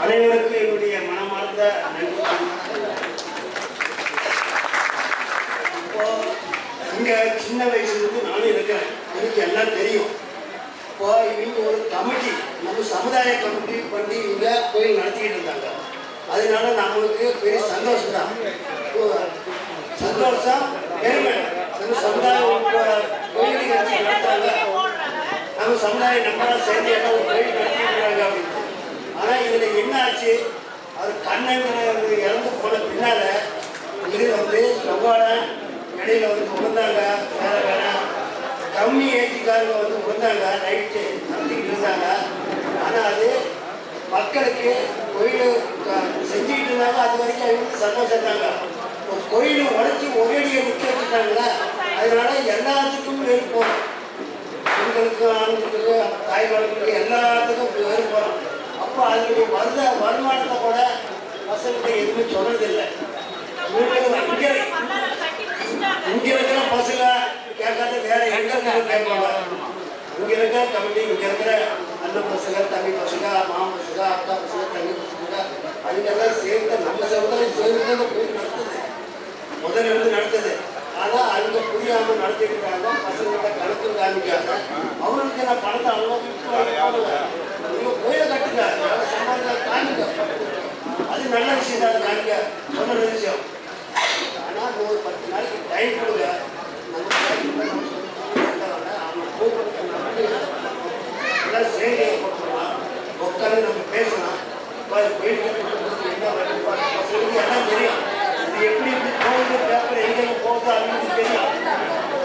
அனைவருக்கும் என்னுடைய மனமார்ந்த நன்றி. இப்போ இங்க சின்ன வயசுலேருந்து நானும் இருக்கிறேன், எனக்கு எல்லாம் தெரியும். இப்போ இவங்க ஒரு கமிட்டி, நம்ம சமுதாய கமிட்டி பண்ணி இங்க கோயில் நடத்திக்கிட்டு இருந்தாங்க. அதனால நம்மளுக்கு பெரிய சந்தோஷம் தான், சந்தோஷம் பெருமை. நம்ம சமுதாயம் கோயில் நிகழ்ச்சி நடத்துறாங்க, நம்ம சமுதாயம் நம்மளா சேர்ந்து எல்லாம் ஒரு கோயில் நடத்திக்கிறாங்க அப்படின்னு. ஆனால் இதில் என்ன ஆச்சு, அவர் கண்ணன் இறந்து போன பின்னால இது வந்து செவ்வாடை இடையில வந்து விழுந்தாங்க, வேற வேற கம்மி ஏஜுக்காரங்க வந்து விழுந்தாங்க, நைட்டு நடத்திக்கிட்டு இருந்தாங்க. ஆனால் அது மக்களுக்கு கோயில் செஞ்சுக்கிட்டு இருந்தாங்க. அது வரைக்கும் அவங்களுக்கு சந்தோஷத்தாங்க. ஒரு கோயில் உடச்சி ஒரேடியை நிற்க வச்சுட்டாங்களா, அதனால எல்லாத்துக்கும் வெறுப்போம், பெண்களுக்கு ஆண்களுக்கு தாய்மார்களுக்கு எல்லாத்துக்கும் வெறுப்போம். அப்போ அதனுடைய வருமானத்தை கூட பசங்கிட்ட எதுவுமே சொல்றதில்லை. இங்க இருக்கிற பசங்க கேட்காத வேற எங்க கேட்பாங்க. இங்க இருக்கிற கமிட்டி, இங்க இருக்கிற அண்ணன் பசங்க, தம்பி பசங்க, மாமா பசங்க, அக்கா பசங்க, தண்ணி பசங்க, அதுங்கெல்லாம் சேர்ந்து நம்ம சமுதாயம் சேர்ந்து போய் நடத்துது, முதல்ல இருந்து நடத்துது. ஆனால் அவங்க புரியாம நடத்திட்டு இருக்காங்க. பசங்கிட்ட கணக்கு காமிக்காங்க. அவங்களுக்கு நான் பணத்தை அவங்க கோயிலை கட்டுங்க, சம்பாதிக்க காமிக்க, அது நல்ல விஷயம் தான், காமிக்க சொன்ன விஷயம். ஆனால் ஒரு 10 நாளைக்கு டைம் கொடுங்க. அவங்க கூப்பிட்டு எல்லாம் செய்தியை கொடுத்துடலாம், உட்காந்து நம்ம பேசலாம். கோயிலுக்கு எல்லாம் தெரியும், இது எப்படி இப்படி போகுது, பேப்பர் எங்கெங்க போகுது அவங்களுக்கு தெரியும்.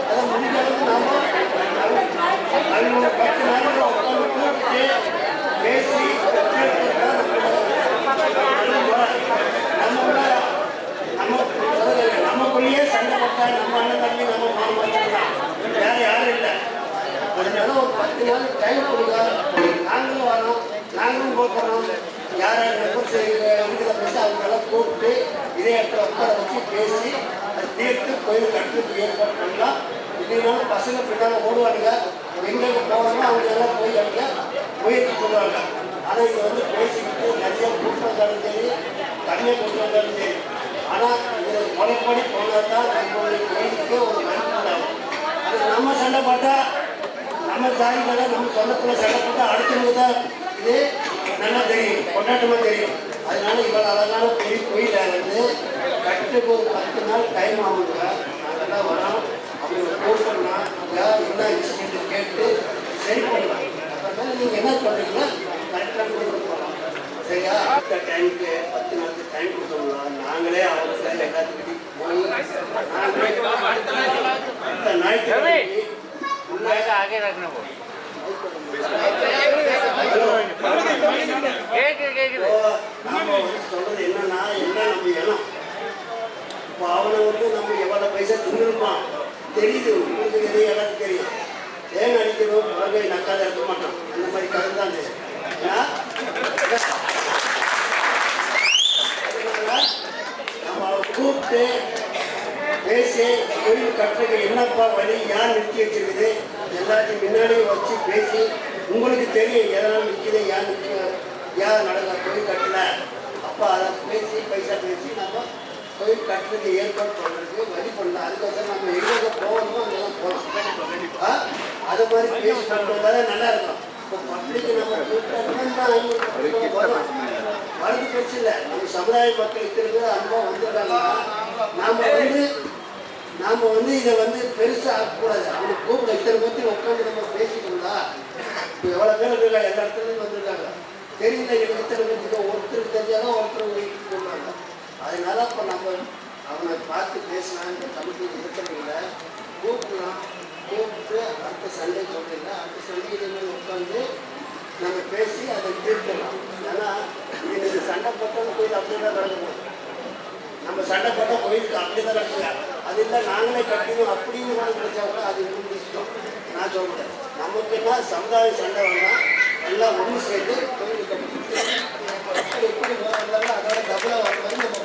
அதை முடிஞ்ச அளவுக்கு நாம அவங்க 10 நாளைக்கு உட்காந்து கூப்பிட்டு பேசி நமக்குள்ளேயே சண்டை போட்டா நம்ம அண்ணன் தம்பி, நம்ம மாமா தான், வேற யாரும் இல்லை. அதனால ஒரு 10 நாள் டைம் கொடுங்க. நாங்களும் வரோம், நாங்களும் போக்குறோம். யார் யார் நெப்பர் இருக்கிற பேச அவங்களெல்லாம் கூப்பிட்டு இதே இடத்துல உட்கார வச்சு பேசி அதை தீர்த்து கோயில் கட்டுறதுக்கு ஏற்பாடு பண்ணலாம். இல்லைனாலும் பசங்க பின்னால் ஓடுவாங்க, எங்களுக்கு போகணுமோ அவங்க எல்லாம் போய் அவங்க முயற்சி பண்ணுவாங்க. ஆனால் இது வந்து பேசிக்கிட்டு நிறைய கூட்டு வந்தாலும் சரி, தண்ணியை கொண்டு வந்தாலும் சரி. ஆனால் இதில் முறைப்படி போனால் தான் நம்மளுடைய கோயிலுக்கு ஒரு மதிப்புண்டாகும். அது நம்ம சண்டை போட்டால், நம்ம ஜாதிகளை நம்ம சொந்தத்தில் சண்டை போட்டால் அடுத்தவங்க தான் இது நல்லா தெரியும், கொண்டாட்டமாக தெரியும். அதனால இவ்வளோ அழகான பெரிய கோயிலை வந்து கட்டுக்கு ஒரு 10 நாள் டைம் ஆகுங்க. நாங்கள்லாம் வரோம், அவங்க கூப்பிடணும்னா என்ன விஷயத்தை கேட்டு சரி பண்ணலாம். அப்புறமேல நீங்கள் என்ன சொல்கிறீங்களோ கரெக்டாக கொடுத்து போகலாம். சரியா? அடுத்த டைமுக்கு 10 நாளுக்கு டைம் கொடுத்தோம்னா நாங்களே அவங்க சரி எல்லாத்துக்கிட்டையும் போய் அடுத்த ஞாயிற்றுக்கிழமைக்கு நாம சொல்றது என்னன்னா, எல்லாம் நம்ம இனம். இப்போ அவனை வந்து நம்ம எவ்வளோ பைசா தின்னுருப்பான் தெரியுது, உங்களுக்கு எது எல்லாத்துக்கும் தெரியும். ஏன் அடிக்கணும், உலகை நக்காத இருக்க மாட்டான், அந்த மாதிரி கதை தான் தெரியும். நம்ம அவனை கூப்பிட்டு பேசி கோயில் கட்டுறதுக்கு என்னப்பா வழி, யார் நிறுத்தி வச்சிருக்குது எல்லாத்தையும் முன்னாடியே வச்சு பேசி, உங்களுக்கு தெரியும் எதனால் நிற்கிது, யார் நிற்க, யார் நடக்க கோயில் கட்டல. அப்போ அதை பேசி பைசா பேசி நம்ம கோயில் கட்டுறதுக்கு ஏற்பாடு பண்ணுறதுக்கு வழி பண்ணலாம். அதுக்கோசரம் நம்ம எங்கே போகணுமோ அங்கெல்லாம் போகலாம். அது மாதிரி பேசி பண்ணுறதால நல்லா இருக்கும். இப்போ பப்ளிக்கு நம்ம வரது பிரச்சனை இல்லை. நம்ம சமுதாய மக்கள் இருக்கிறது அனுபவம் வந்துருக்காங்கன்னா நாம் வந்து இதை வந்து பெருசாக ஆகக்கூடாது. அவனுக்கு கூப்பிட இத்தனை பற்றி உட்காந்து நம்ம பேசிக்கணுங்களா. இப்போ எவ்வளோ பேர் இருக்காங்க, எல்லா இடத்துலையும் வந்திருக்காங்க. தெரியல எனக்கு இத்தனை பேருக்கு, ஒருத்தருக்கு தெரிஞ்சாலும் ஒருத்தர் கூப்பிடுவாங்க. அதனால இப்போ நம்ம அவனை பார்த்து பேசலாம். இந்த கமிட்டி இருக்கிறவங்கள கூப்பிடலாம், கூப்பிட்டு அடுத்த சண்டே சொல்கிறீங்க, அடுத்த சண்டே இதே மாதிரி உட்காந்து நம்ம பேசி அதை தீர்க்கலாம். ஏன்னா இது சண்டை போட்டாலும் கோயில் அப்படியே தான் நடக்கும். நம்ம சண்டை போட்டால் கோயிலுக்கு அப்படி தான் நடக்குங்க. அது இல்லை நாங்களே கட்டணும் அப்படின்னு கூட கிடைச்சா கூட அது இன்னும் இஷ்டம். நான் சொல்கிறேன், நமக்கு என்ன சமுதாய சண்டை வேணால் எல்லாம் ஒன்று சேர்த்து கோயிலுக்கு எப்படி எப்படி இருந்தாலும் அதோட டபுளாக வர மாதிரி நம்ம